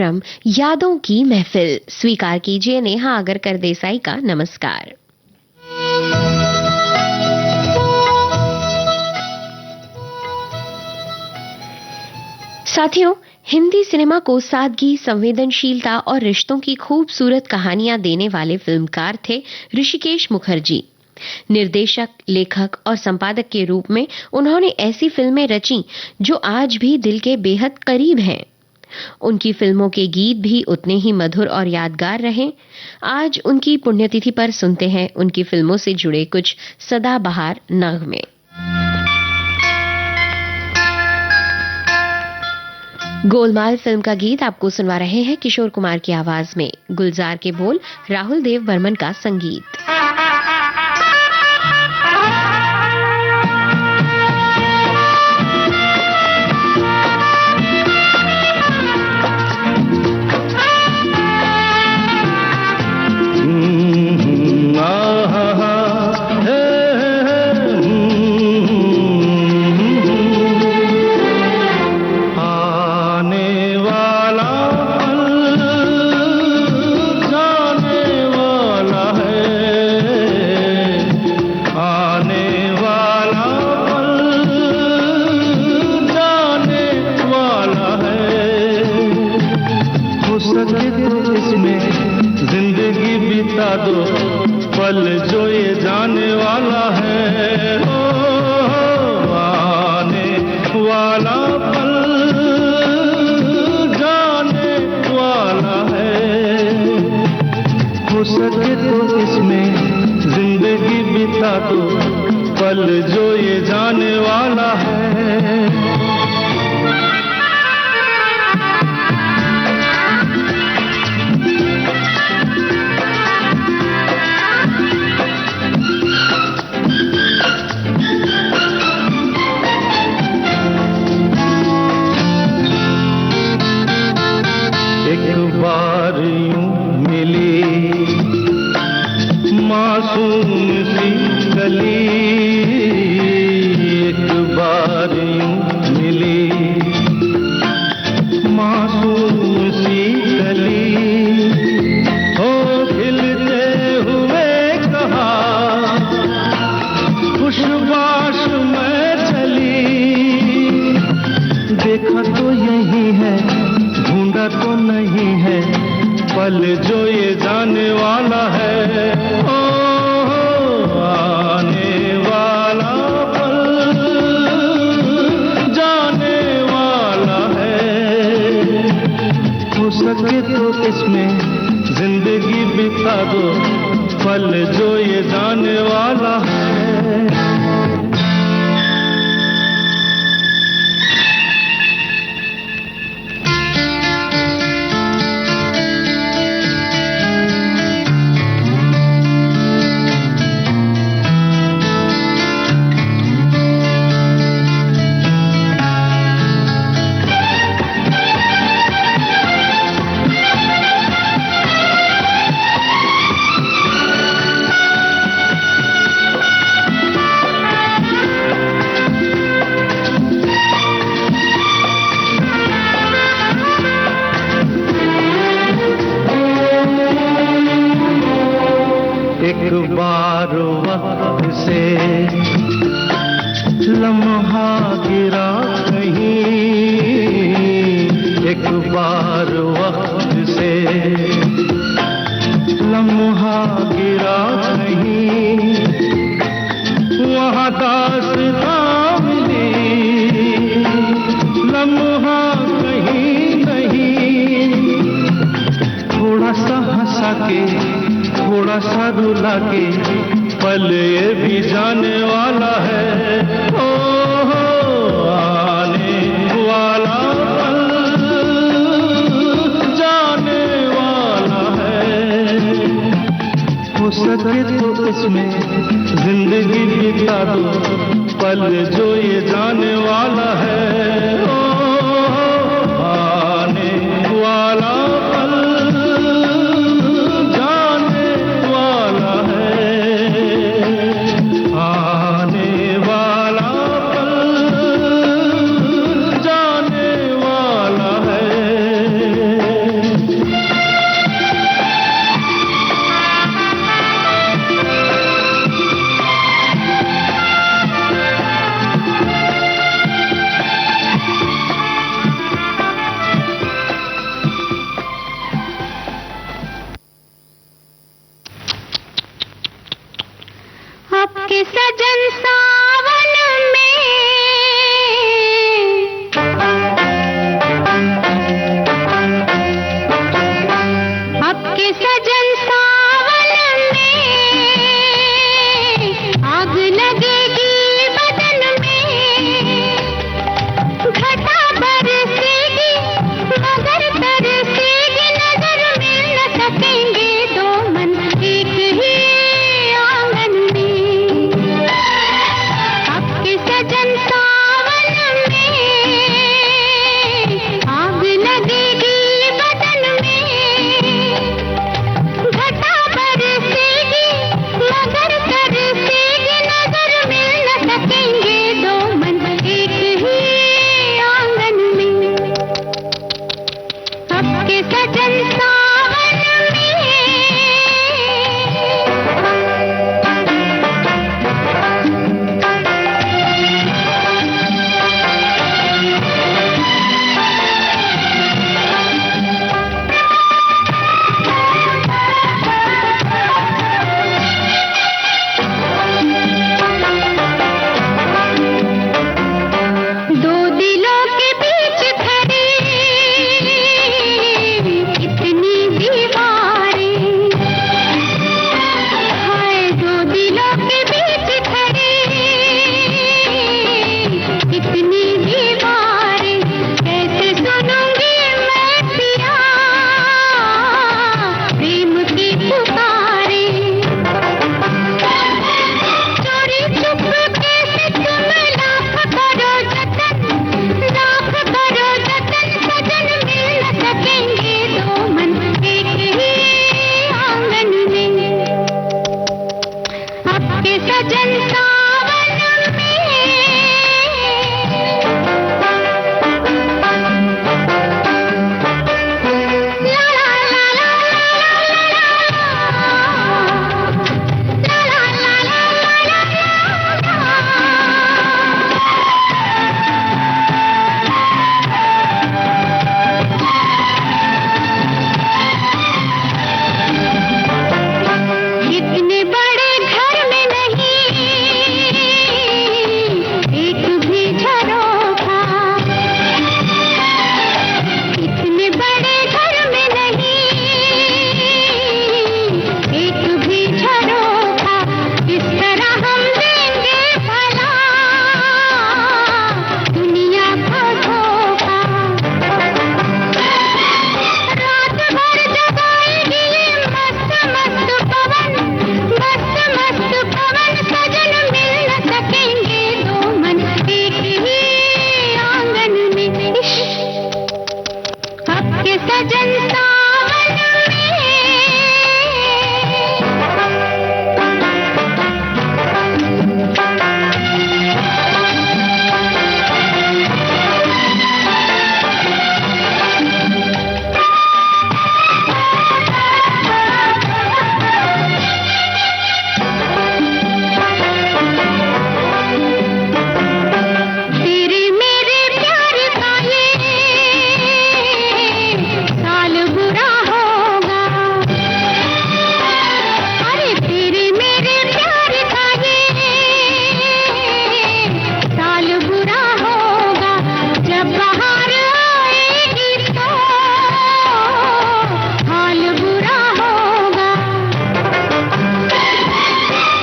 कार्यक्रम यादों की महफिल। स्वीकार कीजिए नेहा आगरकर देसाई का नमस्कार। साथियों, हिंदी सिनेमा को सादगी, संवेदनशीलता और रिश्तों की खूबसूरत कहानियां देने वाले फिल्मकार थे ऋषिकेश मुखर्जी। निर्देशक, लेखक और संपादक के रूप में उन्होंने ऐसी फिल्में रची जो आज भी दिल के बेहद करीब हैं। उनकी फिल्मों के गीत भी उतने ही मधुर और यादगार रहे। आज उनकी पुण्यतिथि पर सुनते हैं उनकी फिल्मों से जुड़े कुछ सदाबहार नगमे। गोलमाल फिल्म का गीत आपको सुनवा रहे हैं किशोर कुमार की आवाज में। गुलजार के बोल, राहुल देव बर्मन का संगीत। सजन सावन में, अब के सजन सावन में आग लगेगी बदन में, घटा बरसेगी मगर तरसेगी नजर, मिल न सकेंगे दो मन एक ही आंगन में। अब के सजन सावन में आग लगेगी बदन में, घटा बरसेगी मगर तरसेगी नजर, मिल न सकेंगे दो मन एक ही आंगन में। अब के सजन सावन में। दो दिलों के बीच खड़ी इतनी दीवारें, हाय दो दिलों के बीच खड़ी इतनी दीवारें, कैसे सुनूंगी मैं पिया प्रेम की पुकारें। चोरी चुपके से तुम लाख करो जतन, लाख करो जतन सजन, मिल न सकेंगे दो मन एक ही आंगन में। अब के सजन सावन में। ला ला ला ला ला ला ला ला ला। इतने बड़े घर में नहीं एक भी झरोखा, इतने बड़े घर में नहीं एक भी झरोखा, इस तरह हम देंगे भला दुनिया को धोखा। रात भर जगाएगी मस्त मस्त पवन, मस्त मस्त पवन सजन, मिल न सकेंगे दो मन एक ही आंगन में। इश्श, अब के सजन सावन में। तेरे मेरे प्यार का ये साल बुरा होगा, अरे तेरे मेरे प्यार का ये साल बुरा होगा, जब बाहर आएगी तो हाल बुरा होगा।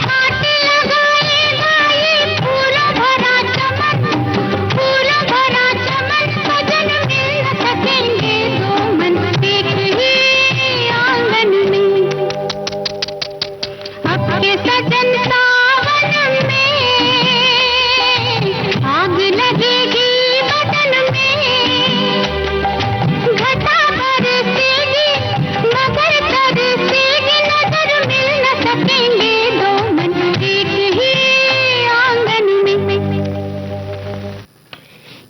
कांटे लगाएगा ये फूलों भरा चमन, फूलों भरा चमन सजन, मिल न सकेंगे दो मन एक ही आंगन में। अब के सजन सावन में आग लगेगी बदन में, घटा बरसेगी मगर तरसेगी नजर, मिल न सकेंगे दो मन एक ही आंगन में।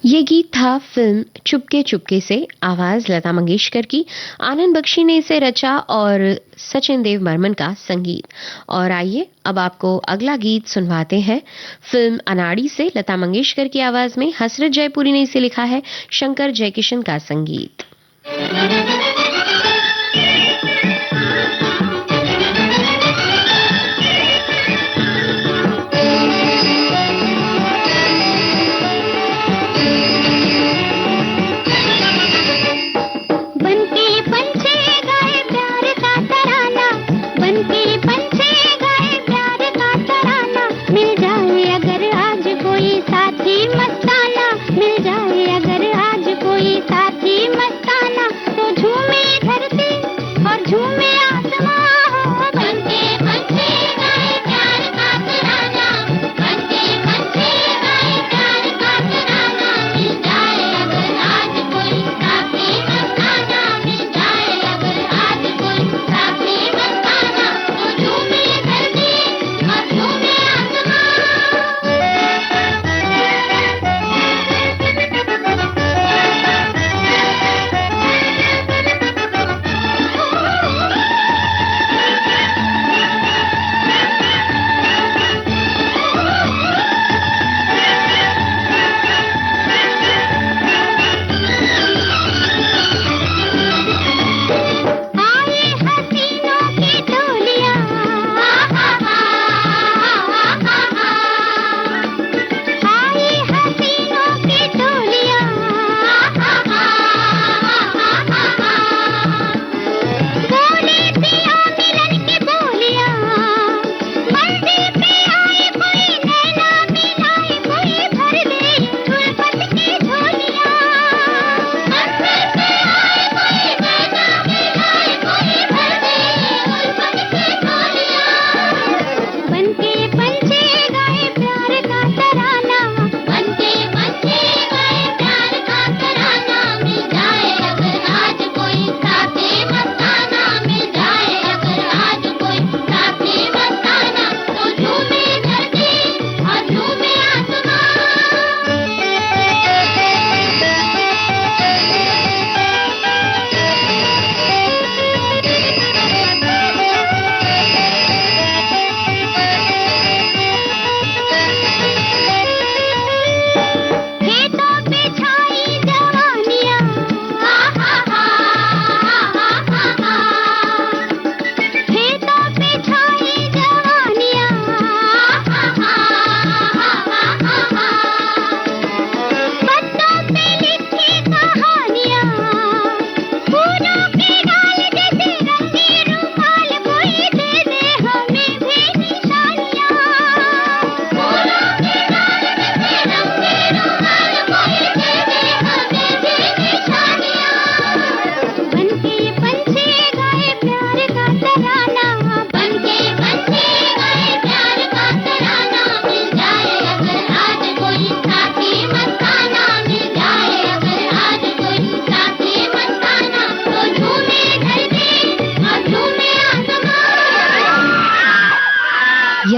ये गीत था फिल्म चुपके चुपके से, आवाज लता मंगेशकर की। आनंद बख्शी ने इसे रचा और सचिन देव बर्मन का संगीत। और आइए अब आपको अगला गीत सुनवाते हैं फिल्म अनाड़ी से, लता मंगेशकर की आवाज में। हसरत जयपुरी ने इसे लिखा है, शंकर जयकिशन का संगीत।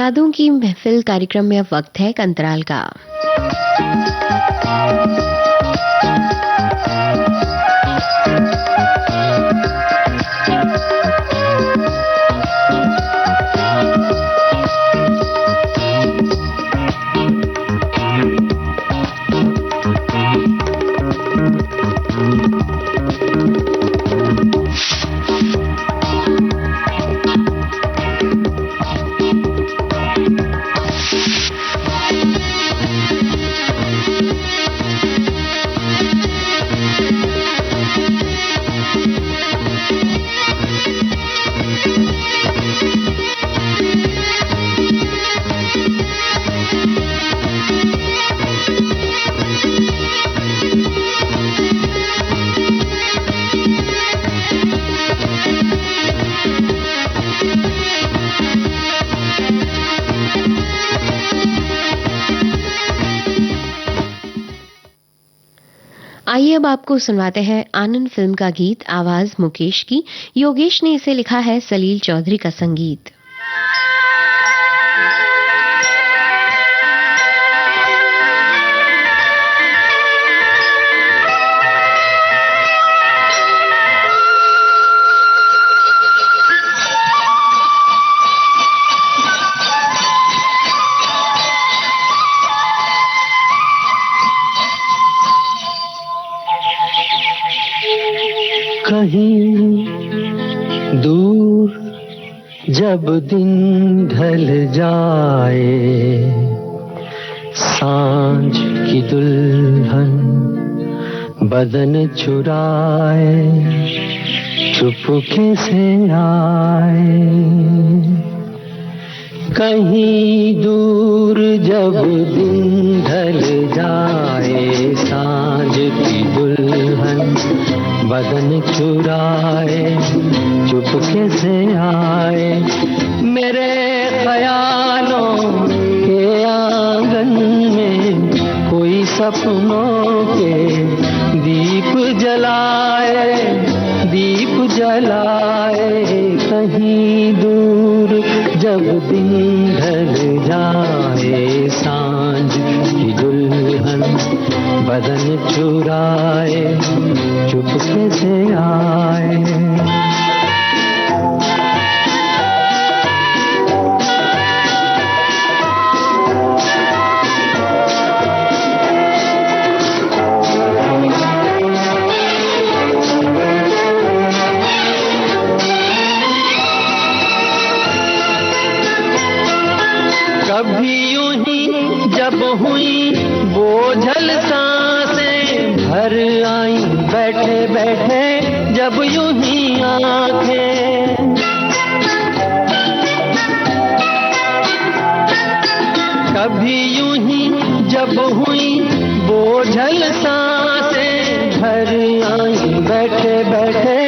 यादों की महफिल कार्यक्रम में अब वक्त है एक अंतराल का। आइए अब आपको सुनवाते हैं आनंद फिल्म का गीत। आवाज मुकेश की, योगेश ने इसे लिखा है, सलील चौधरी का संगीत। कहीं दूर जब दिन ढल जाए, सांझ की दुल्हन बदन चुराए, चुपके से आए। कहीं दूर जब दिन ढल जाए, सांझ की दुल्हन बदन चुराए, चुपके से आए। मेरे ख्यालों के आंगन में कोई सपनों के दीप जलाए, दीप जलाए। कहीं दूर जब दिन ढल जाए, सांझ की दुल्हन बदन चुराए, चुपके से आए। कभी यूं ही जब हुई बोझल सांसें, भर आई बैठे बैठे जब यूं ही आंखें। कभी यूं ही जब हुई बोझल सांसें, भर आई बैठे बैठे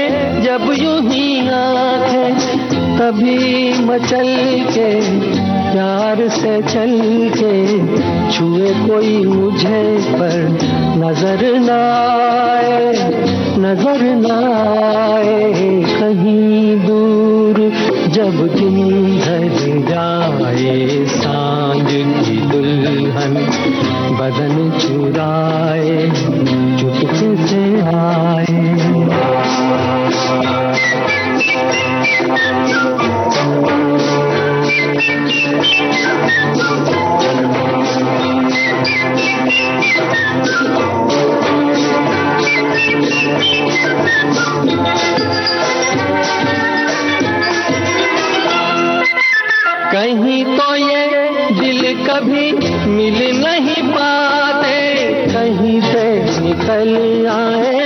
जब यूं ही आंखें। कभी मचल के प्यार से चल के छुए कोई मुझे, पर नजर न आए, नजर न आए। कहीं दूर जब दिन ढल जाए, सांझ की दुल्हन बदन चुराए, चुपके से आए। कहीं तो ये दिल कभी मिल नहीं पाते, कहीं से निकल आए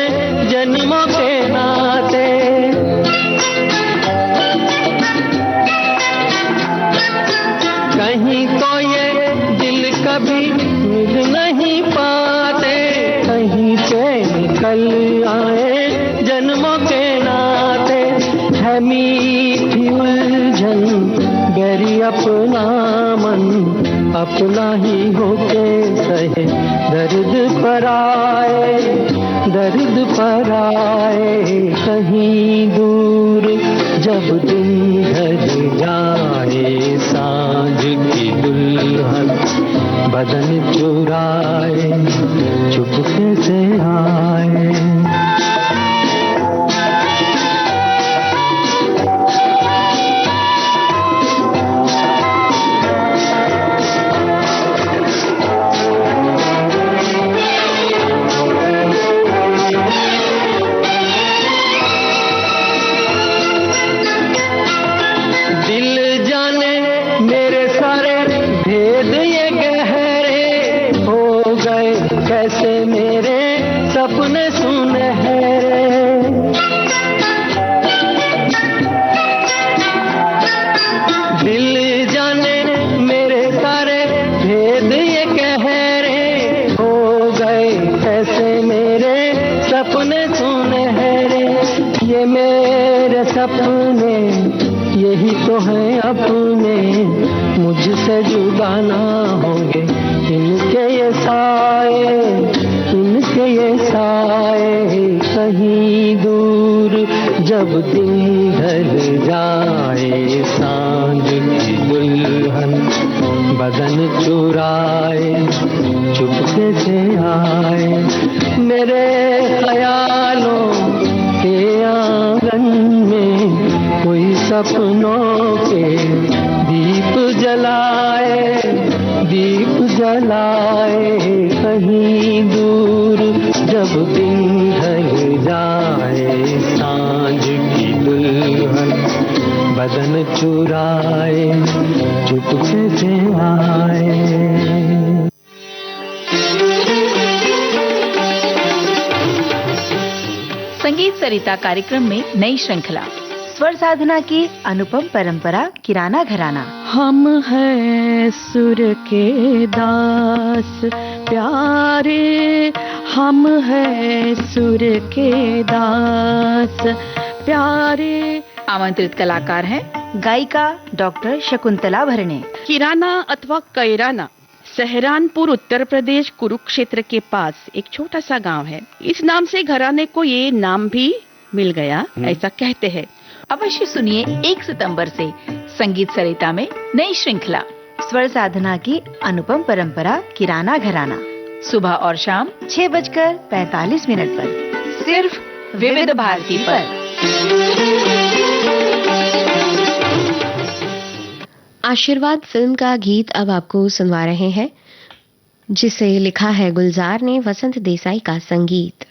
जन्मों के नाते। कहीं तो ये दिल कभी मिल नहीं पाते, कहीं से निकल आए जन्मों के नाते। है मीठी उलझन गहरी, अपना मन अपना ही होके सहे, दर्द पर आए, दर्द पर आए। कहीं दूर जब दिन ढल जाए, सांझ दुल्हन बदन चुराए चुपके से आए। कैसे मेरे सपने सुनहरे, दिल जाने मेरे सारे भेद ये गहरे हो गए, कैसे मेरे सपने सुनहरे। ये मेरे सपने यही तो हैं अपने, मुझसे जुदा ना होंगे इनके ये साए, इनके ये साए। कहीं दूर जब दिन ढल जाए, सांझ की दुल्हन बदन चुराए चुपके से आए। मेरे ख्यालों के आंगन में कोई सपनों के दीप जलाए, दीप जलाए। कहीं दूर जब दिन ढल जाए, सांझ की दुल्हन बदन चुराए चुपके से आए। संगीत सरिता कार्यक्रम में नई श्रृंखला, स्वर साधना की अनुपम परंपरा, किराना घराना। हम हैं सुर के दास प्यारे, हम हैं सुर के दास प्यारे। आमंत्रित कलाकार हैं गायिका डॉक्टर शकुंतला भरणे। किराना अथवा कैराना सहरानपुर उत्तर प्रदेश कुरुक्षेत्र के पास एक छोटा सा गांव है। इस नाम से घराने को ये नाम भी मिल गया, ऐसा कहते हैं। अवश्य सुनिए 1 सितंबर से संगीत सरिता में नई श्रृंखला, स्वर साधना की अनुपम परंपरा, किराना घराना, सुबह और शाम 6:45 पर, सिर्फ विविध भारती पर। आशीर्वाद फिल्म का गीत अब आपको सुनवा रहे हैं, जिसे लिखा है गुलजार ने, वसंत देसाई का संगीत।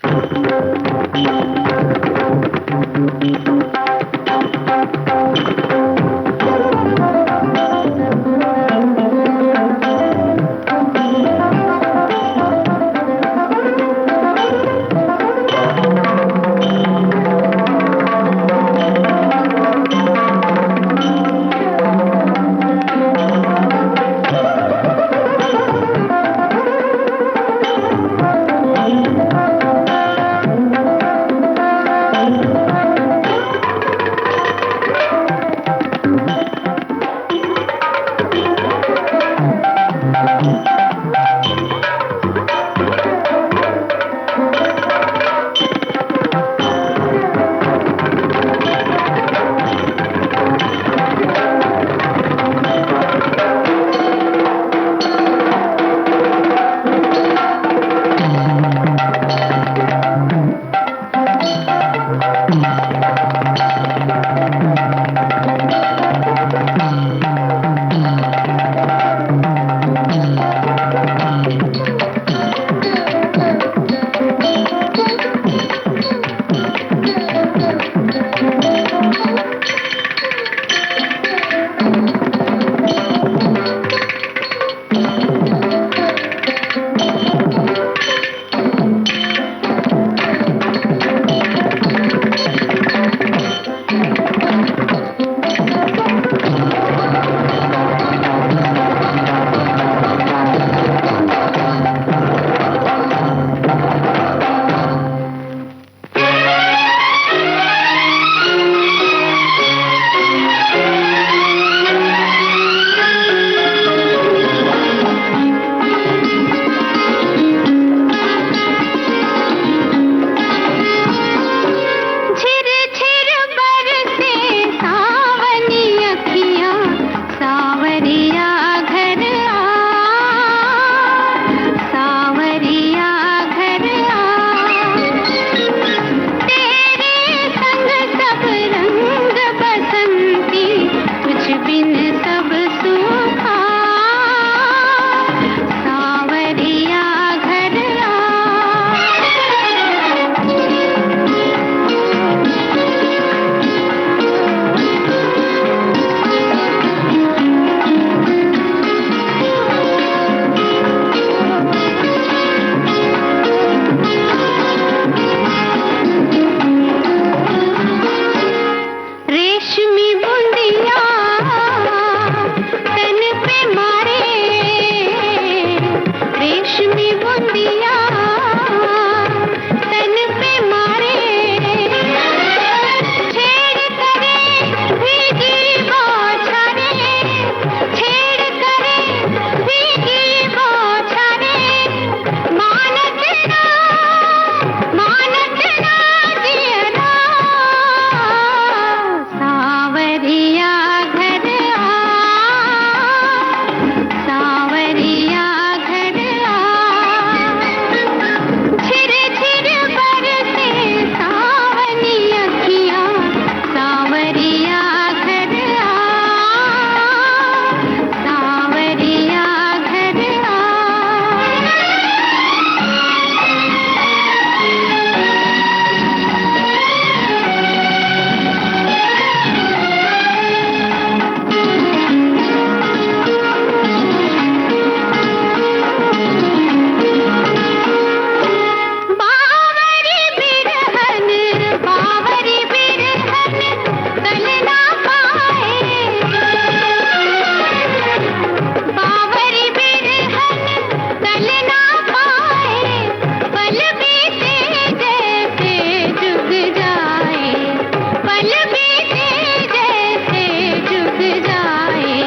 दिल बीते जैसे जुग जाए,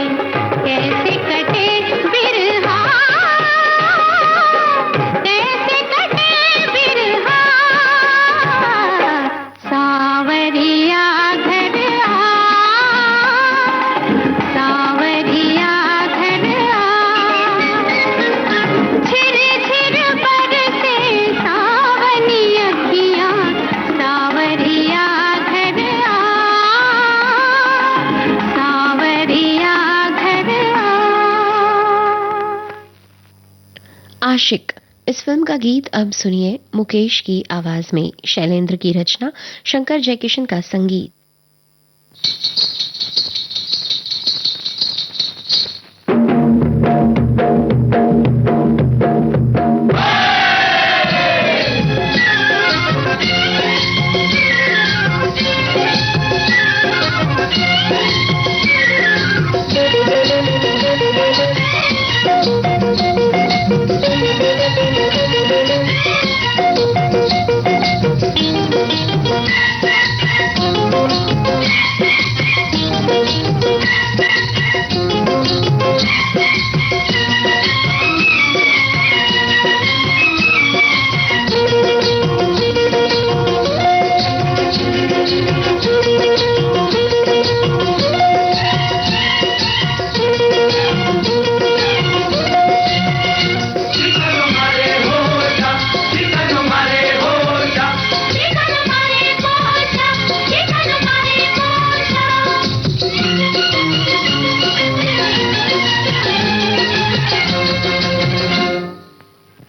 कैसे कटे बिरहा, कैसे कटे बिरहा, सावरिया घर आ, सावरिया घर आ, छिर छिर बरसे सावनी अखियाँ, सावरिया घर आ, सावरिया घर आ। आशिक इस फिल्म का गीत अब सुनिए मुकेश की आवाज में, शैलेंद्र की रचना, शंकर जयकिशन का संगीत।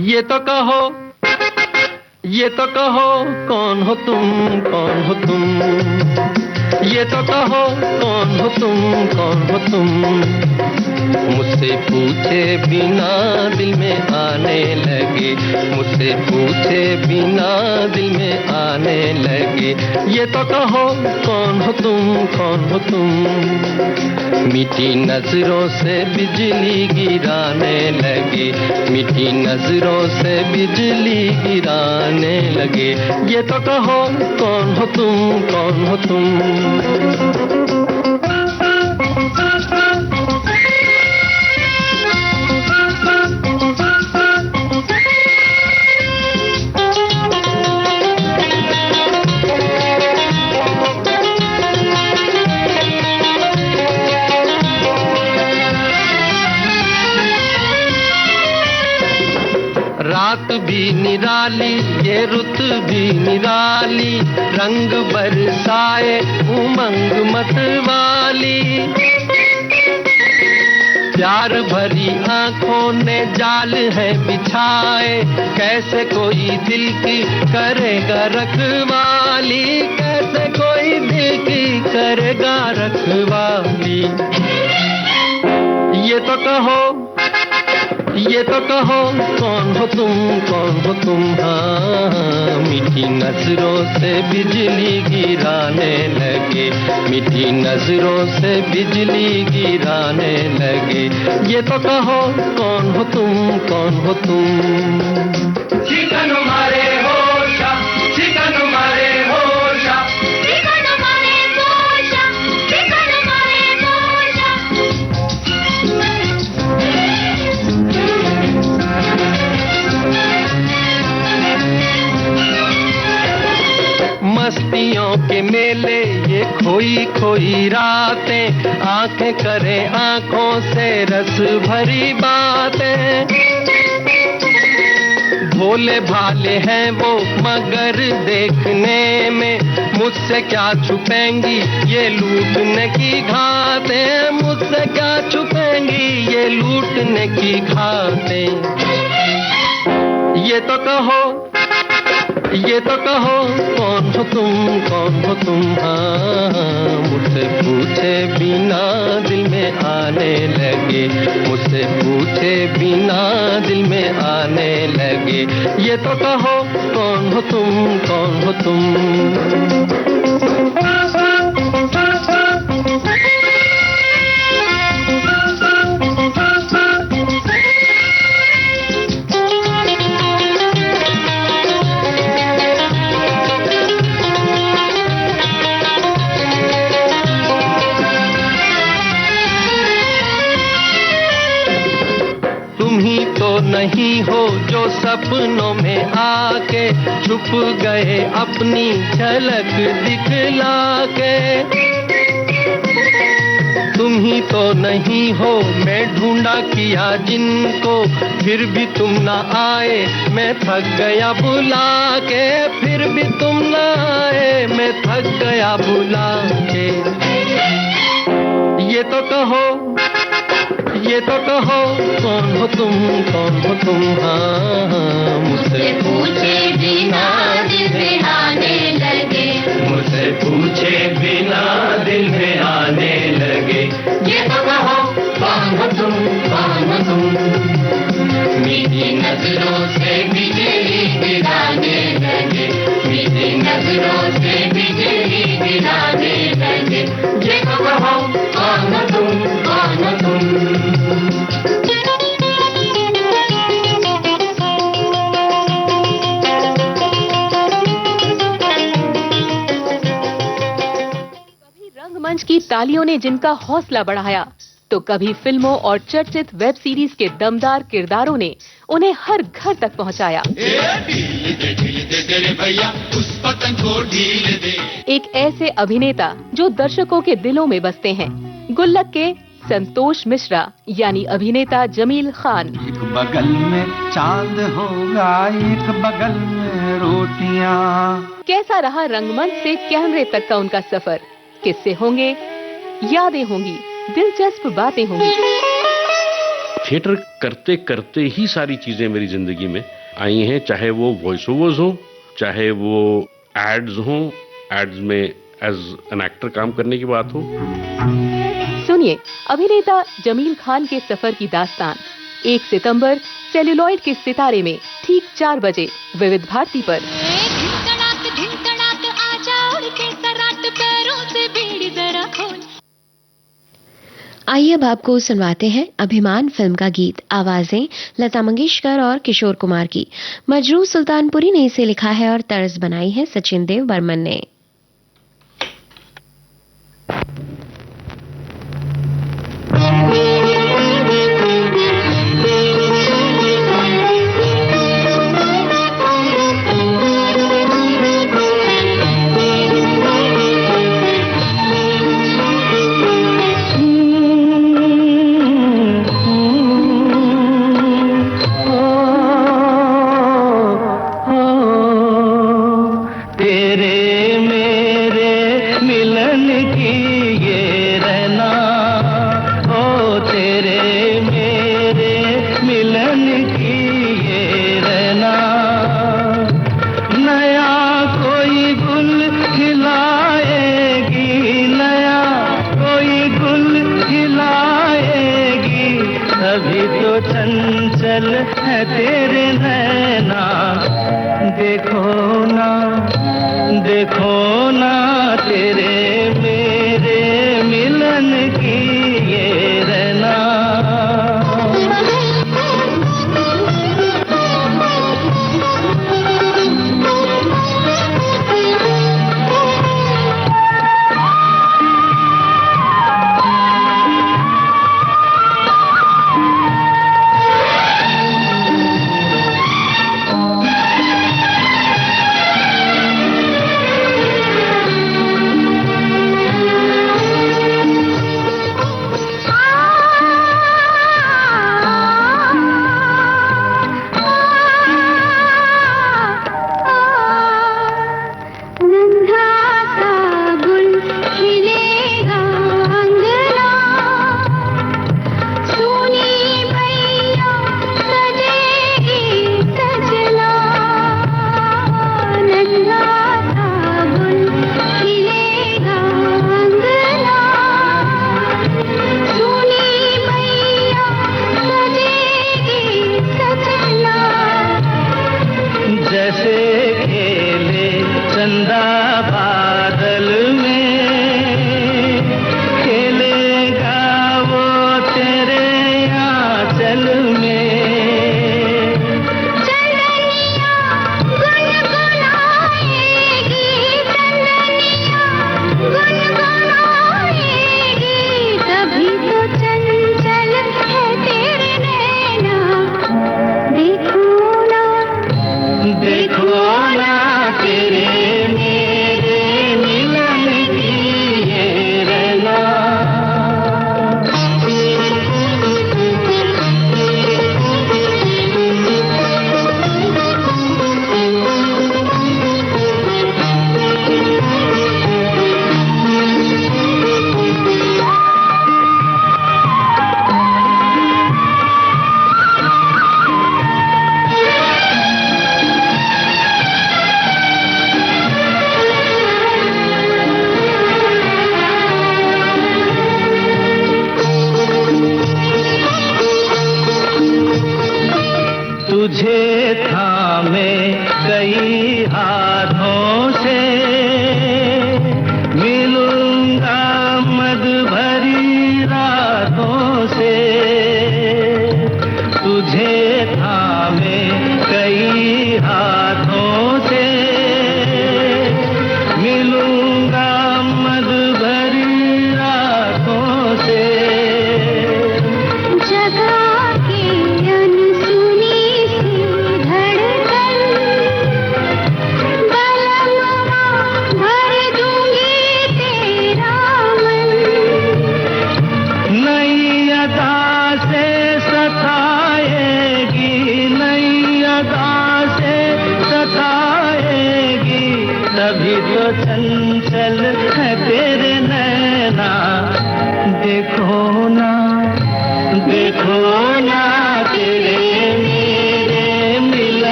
ये तो कहो, ये तो कहो कौन हो तुम, कौन हो तुम, ये तो कहो कौन हो तुम, कौन हो तुम, मुझसे पूछे बिना दिल में आने लगे, मुझसे पूछे बिना दिल में आने लगे, ये तो कहो कौन हो तुम, कौन हो तुम, मीठी नजरों से बिजली गिराने लगे, मीठी नजरों से बिजली गिराने लगे, ये तो कहो कौन हो तुम, कौन हो तुम। रात भी निराली, ये रुत भी निराली, रंग बरसाए उमंग मतवाली, प्यार भरी आंखों ने जाल है बिछाए, कैसे कोई दिल की करेगा रखवाली, कैसे कोई दिल की करेगा रखवाली, ये तो कहो, ये तो कहो कौन हो तुम, कौन हो तुम, हाँ मीठी नजरों से बिजली गिराने लगे, मीठी नजरों से बिजली गिराने लगे, ये तो कहो कौन हो तुम, कौन हो तुम। चिकन मारे होशा, चिकन मारे होशा, चिकन मारे होशा, चिकन मारे होशा, मस्तियों के मेले ये खोई खोई रातें, आंखें करे आंखों से रस भरी बातें, भोले भाले हैं वो मगर देखने में, मुझसे क्या छुपेंगी ये लूटने की घातें, मुझसे क्या छुपेंगी ये लूटने की घातें, ये तो कहो, ये तो कहो कौन हो तुम, कौन हो तुम, हाँ मुझसे पूछे बिना दिल में आने लगे, मुझसे पूछे बिना दिल में आने लगे, ये तो कहो कौन हो तुम, कौन हो तुम। नहीं हो जो सपनों में आके छुप गए अपनी झलक दिखला के। तुम ही तो नहीं हो मैं ढूंढा किया जिनको, फिर भी तुम ना आए मैं थक गया बुला के। फिर भी तुम ना आए मैं थक गया बुला के। ये तो कहो कौन हो तुम, कौन हो तुम? हाँ मुझसे पूछे बिना दिल में आने लगे, मुझसे पूछे बिना दिल में आने लगे। ये तो कहो कौन हो तुम, कौन हो तुम? मीठी नजरों से बिजली गिराने लगे, मीठी नजरों से बिजली गिराने लगे। ये तो कहो कौन हो तुम, कौन हो तुम? रंगमंच की तालियों ने जिनका हौसला बढ़ाया, तो कभी फिल्मों और चर्चित वेब सीरीज के दमदार किरदारों ने उन्हें हर घर तक पहुंचाया। एक ऐसे अभिनेता जो दर्शकों के दिलों में बसते हैं, गुल्लक के संतोष मिश्रा यानी अभिनेता जमील खान। एक बगल में चांद होगा, एक बगल में रोटियां। कैसा रहा रंगमंच से कैमरे तक का उनका सफर? किस्से होंगे, यादें होंगी, दिलचस्प बातें होंगी। थिएटर करते करते ही सारी चीजें मेरी जिंदगी में आई हैं, चाहे वो वॉइस ओवर्स हो, चाहे वो एड्स हो, एड्स में एज एन एक्टर काम करने की बात हो। सुनिए अभिनेता जमील खान के सफर की दास्तान 1 सितंबर सेल्यूलॉइड के सितारे में ठीक 4 बजे विविध भारती पर। आइए अब आपको सुनवाते हैं अभिमान फिल्म का गीत। आवाजें लता मंगेशकर और किशोर कुमार की। मजरू सुल्तानपुरी ने इसे लिखा है और तर्ज बनाई है सचिन देव बर्मन ने।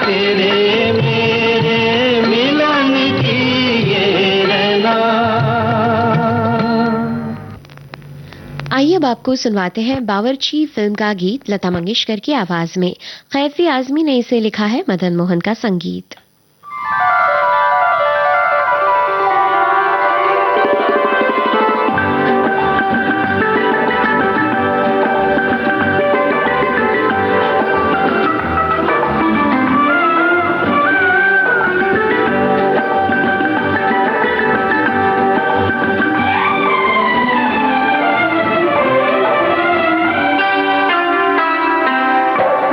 तेरे मेरे मिलन की ये रहना। आइए अब आपको सुनवाते हैं बावर्ची फिल्म का गीत लता मंगेशकर की आवाज में। कैफी आजमी ने इसे लिखा है, मदन मोहन का संगीत।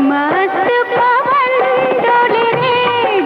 मस्त पवन डोले रे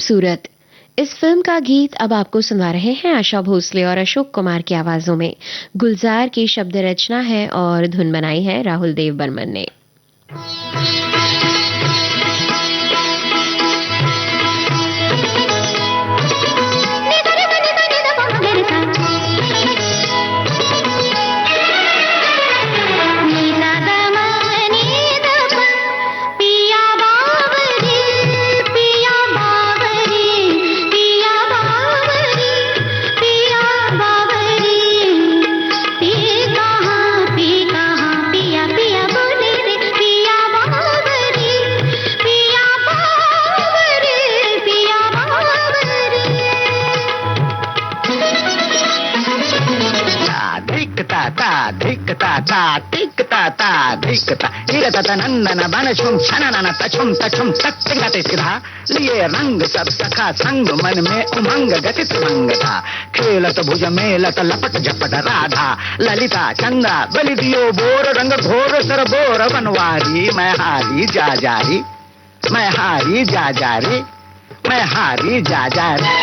खूबसूरत। इस फिल्म का गीत अब आपको सुना रहे हैं आशा भोसले और अशोक कुमार की आवाजों में। गुलजार की शब्द रचना है और धुन बनाई है राहुल देव बर्मन ने। नंदन बन छुम छनन तछुम तछुम तत्गति सिधा लिए रंग सब सखा संग मन में उमंग गति सुमंग था खेलत भुज मेलत लपट झपट राधा ललिता चंदा बलि दियो बोर रंग घोर सर बोर बनवारी मैं हारी जा जारी मैं हारी जा जारी मैं हारी जा जारी।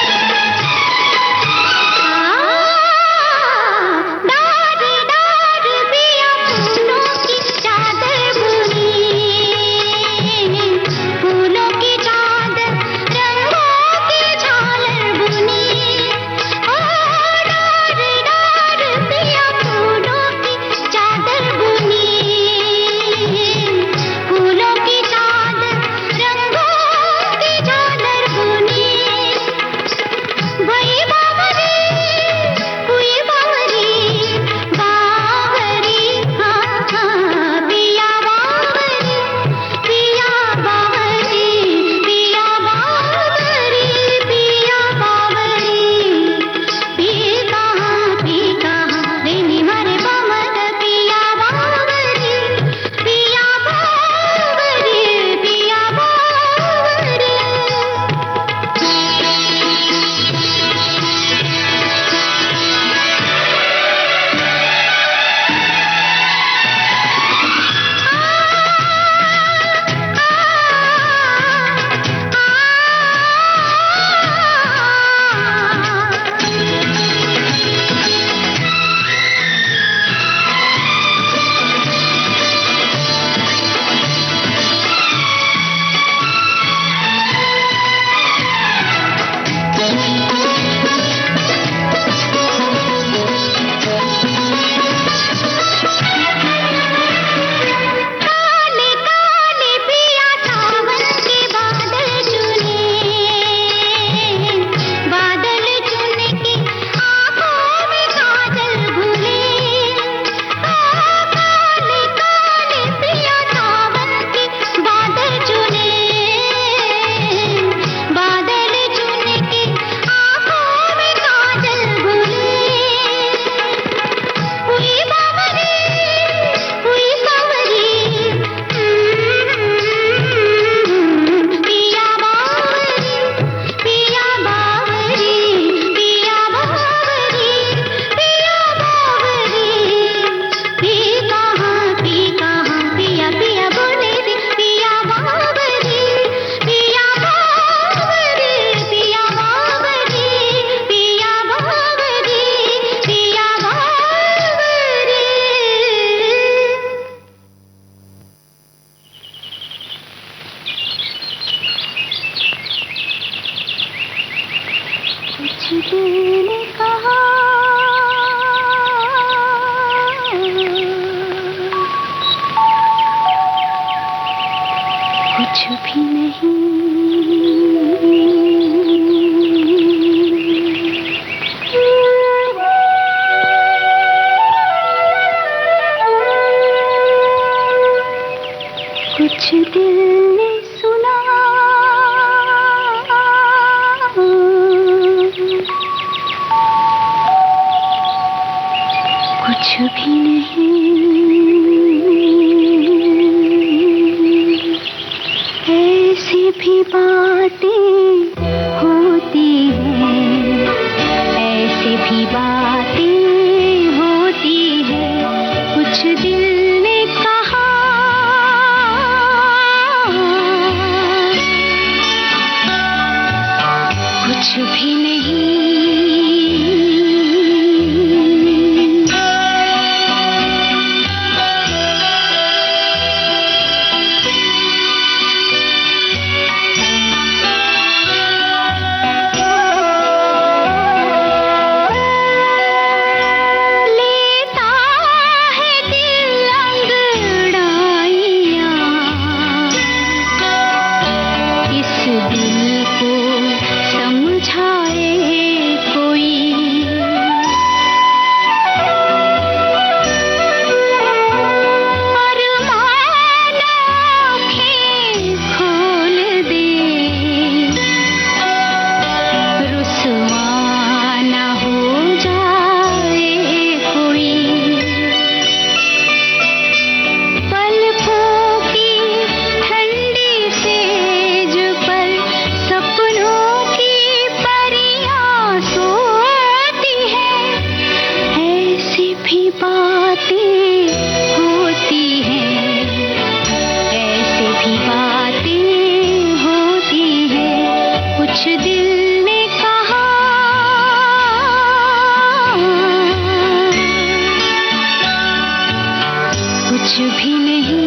कुछ भी नहीं।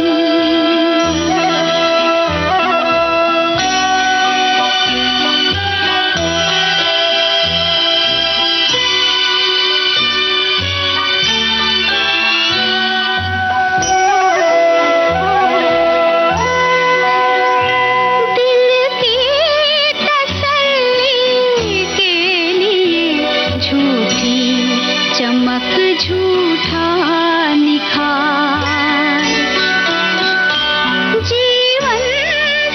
झूठा निखार, जीवन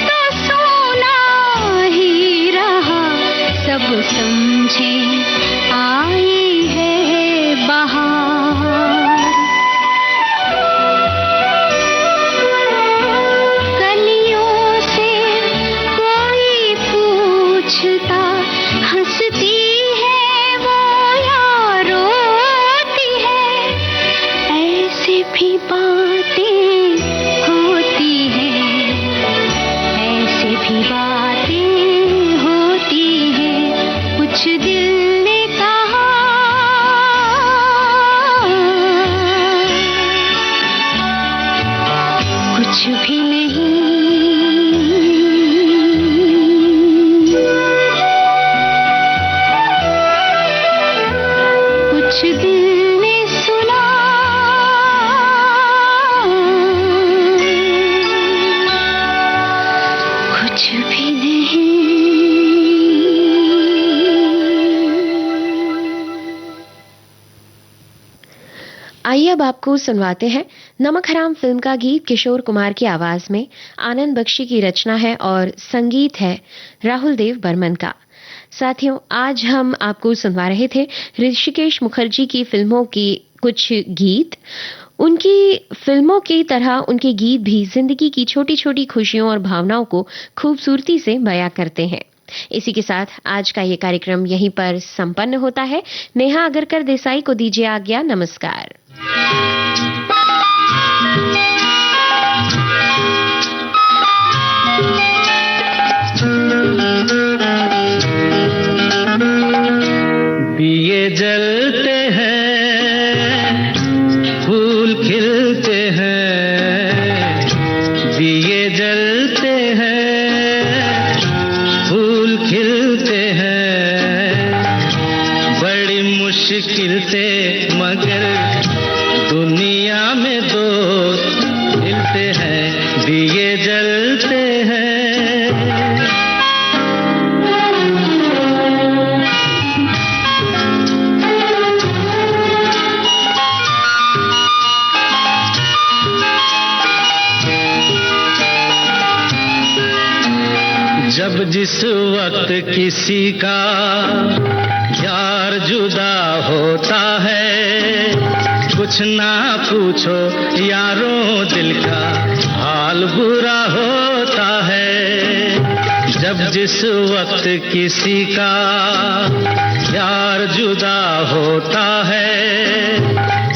तो सोना ही रहा, सब समझे आई है बहार। कलियों से कोई पूछता, हंसती भी बातें होती हैं, ऐसे भी बातें होती हैं, कुछ दिल ने कहा कुछ भी नहीं। कुछ दिल ने सुना, कुछ भी नहीं। आइए अब आपको सुनवाते हैं नमक हराम फिल्म का गीत किशोर कुमार की आवाज में। आनंद बख्शी की रचना है और संगीत है राहुल देव बर्मन का। साथियों, आज हम आपको सुनवा रहे थे ऋषिकेश मुखर्जी की फिल्मों की कुछ गीत। उनकी फिल्मों की तरह उनके गीत भी जिंदगी की छोटी छोटी खुशियों और भावनाओं को खूबसूरती से बयां करते हैं। इसी के साथ आज का ये कार्यक्रम यहीं पर संपन्न होता है। नेहा अगरकर देसाई को दीजिए आज्ञा। नमस्कार। दिए जलते हैं, फूल खिलते हैं, दिए जलते हैं, फूल खिलते हैं, बड़ी मुश्किल से मगर दुनिया में दोस्त मिलते हैं, दिए जलते हैं। जब जिस वक्त किसी का यार जुदा होता है, कुछ ना पूछो यारों दिल का हाल बुरा होता है। जब जिस वक्त किसी का यार जुदा होता है,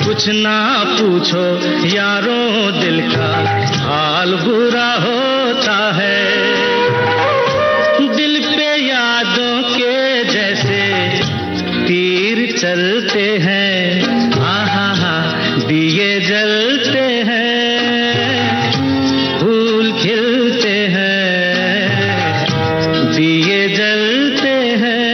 कुछ ना पूछो यारों दिल का हाल बुरा होता है। दिल पे यादों के जैसे तीर चलते हैं, आहा हा, दिए जलते हैं, फूल खिलते हैं, दिए जलते हैं।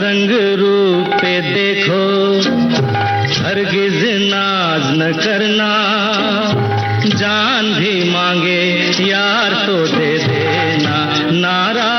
रंग रूप पे देखो, हरगिज नाज न करना, जान भी मांगे यार तो दे देना, नाराज